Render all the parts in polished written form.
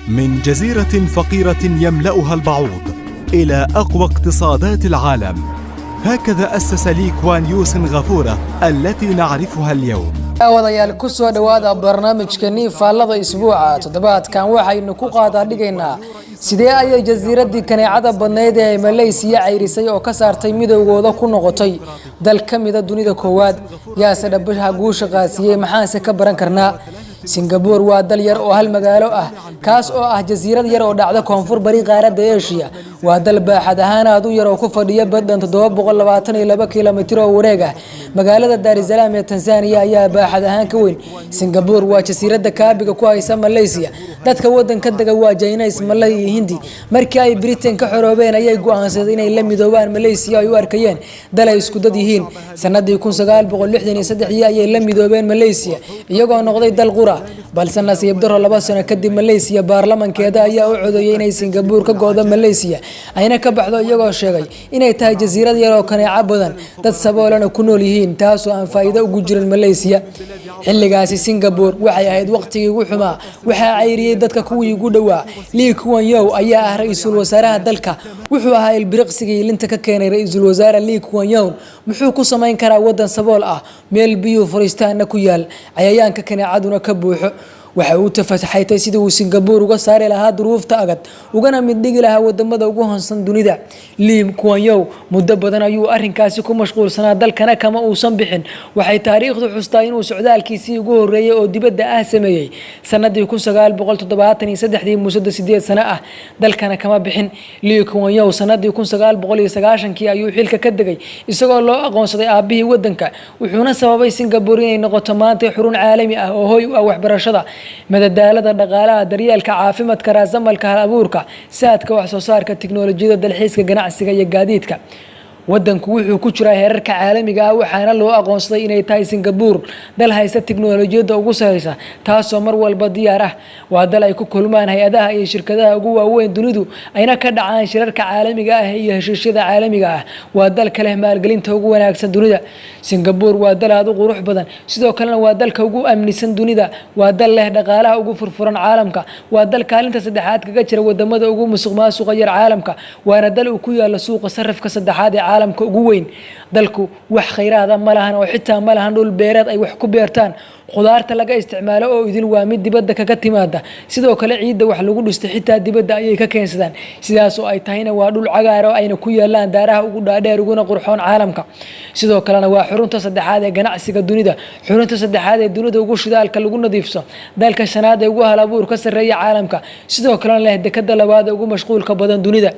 من جزيرة فقيرة يملأها البعوض إلى أقوى اقتصادات العالم، هكذا أسس لي كوان يو سنغافورة التي نعرفها اليوم. wadayaal ku soo dhawaada barnaamijkeennii faallada isbuuca toddobaadkan waxaynu ku qaadaadhigaynaa sidee ayay jasiiradii kaneecada badneyd ee Malaysia cayrisay oo ka saartay midowgooda ku noqotay dal ka mid ah dunida koowaad yaase dhabaha guusha qaasiyay maxaanse ka baran karnaa. Singapore waa dal yar oo hal magaalo ah kaas oo ah jasiirad yar oo dhacda koonfur bari qaaradda Asia. waa dal baaxad ahaan aad u yar oo ku fadhiya badan 722 kiiloomitir oo wareeg ah. magaalada Dar es Salaam ee Tanzania ayaa baaxad ahaan ka weyn. Singapore waa jasiiradda kaabiga ku haysa Malaysia. dadka wadanka daga waa Chinese, Malay iyo Hindi. markii ay Britain ka xoroobeen ayay go'aansadeen inay la midoobaan Malaysia ay u arkayeen dal ay isku dad yihiin. sanadii 1963 ayay la midoobeen Malaysia iyagoo noqday dal qura, balse nasiib darro 2 sano kadib Malaysia baarlamankeeda ayaa u codeeyay inay Singapore ka goodo Malaysia ayna ka baxdo iyagoo sheegay inay tahay jasiirad yar oo kaneeco badan dad saboolana ku nool yihiin taasoo aan faa'iido ugu jirin Malaysia. xilligaasi Singapore waxay ahayd waqtigii ugu xumaa, waxaa cayriyay dadka kuwii ugu dhawaa. Lee Kuan Yew ayaa ah ra'iisul wasaaraha dalka, wuxuu ahaa ilbiriqsigii linta ka keenay ra'iisul wasaare Lee Kuan Yew muxuu ku samayn karaa wadan sabool ah meel biyo fariistaana ku yaal cayayaanka kaneecaduna ka buuxo. waxa uu tafasaxaytay sidii uu Singapore uga saari lahaa duruufta adag ugana mid dhigi lahaa wadamada ugu hoonsan dunida. Lee Kuan Yew muddo badan ayuu arrinkaasi ku mashquulsanaa dalkana kama uusan bixin. waxay taariikhdu xustaa inuu socdaalkiisii ugu horeeyay oo dibadda ah sameeyay sanadii 1973 muddo 8 sano ah dalkana kama bixin. Lee Kuan Yew sanadii 1990 ayuu xilka ka degay isagoo loo aqoonsaday aabihii wadanka, wuxuuna sababay Singapore inay noqoto maanta xarun caalami ah oo hoy u ah waxbarashada, madadaalada, dhaqaalaha, daryeelka caafimaadka, raasamalka, hal abuurka, saadka, wax soo saarka, tiknoolajiyada, dalxiiska, ganacsiga iyo gaadiidka. wadanku wuxuu ku jiraa heerarka caalamiga ah waxaana loo aqoonsaday inay tahay Singapore dal haysta tiknoolajiyada ugu sareysa taasoo mar walba diyaar ah. waa dal ay ku kulmaan hay'adaha iyo shirkadaha ugu waaweyn dunidu ayna ka dhacaan shirarka caalamiga ah iyo heshiisyada caalamiga ah. waa dal kale maalgelinta ugu wanaagsan dunida. Singapore waa dal aad u qurux badan, sidoo kalena waa dalka ugu amnisan dunida. waa dal leh dhaqaalaha ugu furfuran caalamka. waa dal kaalinta saddexaad kaga jira wadamada ugu musuqmaasuqa yar caalamka. waana dal uu ku yaalo suuqa sarifka saddexaad ee caalamka ugu weyn. dalku wax khayraad ma lahan oo xitaa ma lahan dhul beereed ay wax ku beertaan. khudaarta laga isticmaalo oo idil waa mid dibadda kaga timaada. sidoo kale ciidda wax lagu dhistay xitaa dibadda ayay ka keensadaan. sidaas oo ay tahayna waa dhul cagaar oo ayna ku yaalaan daaraha ugu dhaadheer uguna qurxoon caalamka. sidoo kalena waa xarunta saddexaad ee ganacsiga dunida, xarunta saddexaad ee dunida ugu shidaalka lagu nadiifso, dalka shanaad ee ugu hal abuur ka sarreeya caalamka, sidoo kalena leh dekada labaad ee ugu mashquulka badan dunida.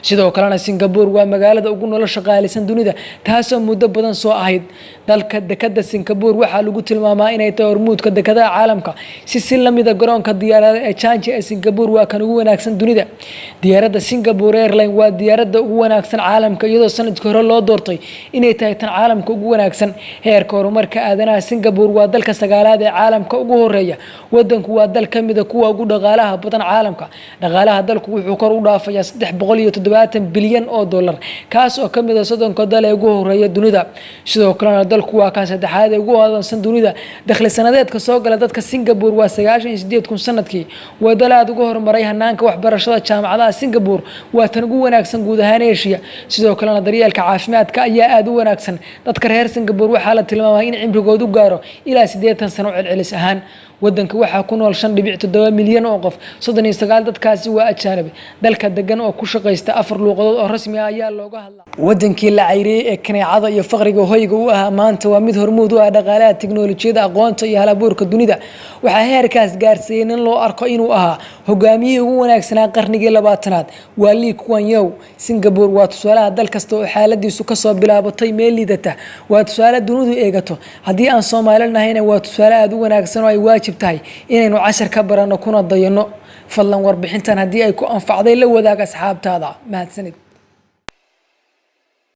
sidoo kalena Singapore waa magaalada ugu nolosha qaalisan dunida taasoo muddo badan soo ahayd. dalka dekada Singapore waxaa lagu tilmaamaa inay tahay hormuudka dekadaha caalamka. si lamida garoonka diyaaradaha ee Changi ee Singapore waa kan ugu wanaagsan dunida. diyaaradda Singapore Airlines waa diyaaradda ugu wanaagsan caalamka iyadoo sanadkii hore loo doortay inay tahay tan caalamka ugu wanaagsan. heerka horumarka aadanaha Singapore waa dalka sagaalaad ee caalamka ugu horeeya. wadanku waa dal ka mid ah kuwa ugu dhaqaalaha badan caalamka. dhaqaalaha dalku wuxuu kor u dhaafayaa 370 bilyan oo dollar kaas oo ka mid ah 30 dal ee ugu horeeya dunida. sidoo kalena dalku waa kan saddexaad ee ugu hodansan dunida. dakhli sanadeedka soo gala dadka Singapore waa 98,000 sanadkii. waa dal aad ugu horumaray hanaanka waxbarashada jaamacadaha Singapore waa tan ugu wanaagsan guud ahaan Asia. sidoo kalena daryeelka caafimaadka ayaa aad u wanaagsan. dadka reer Singapore waxaa la tilmaamay in cimrigoodu gaaro ilaa 80 sano celcelis ahaan. wadanka waxaa ku nool 5.7 milyan oo qof, 39 dadkaasi waa ajaanib. dalka degan oo ku shaqeysta 4 luuqadood oo rasmi ah ayaa looga hadlaa. wadankii la cayriyay ee kaneecada iyo faqriga hoyga u ahaa maanta waa mid hormuud u ah dhaqaalaha, tiknoolajiyada, aqoonta iyo hal abuurka dunida. waxaa heerkaas gaarsiiyay in loo arko inuu ahaa hogaamiyihii ugu wanaagsanaa qarnigii 20aad. waa Lee Kuan Yew. Singapore waa tusaalaha dal kasta oo xaaladiisu ka soo bilaabatay meel liidata. waa tusaale dunidu eegato. haddii aan Soomaali nahayna waa tusaale aad u wanaagsan oo ay waajib tahay inaynu cashar ka barano kuna dayano. fadlan warbixintan haddii ay ku anfacday la wadaag asxaabtaada. mahadsanid.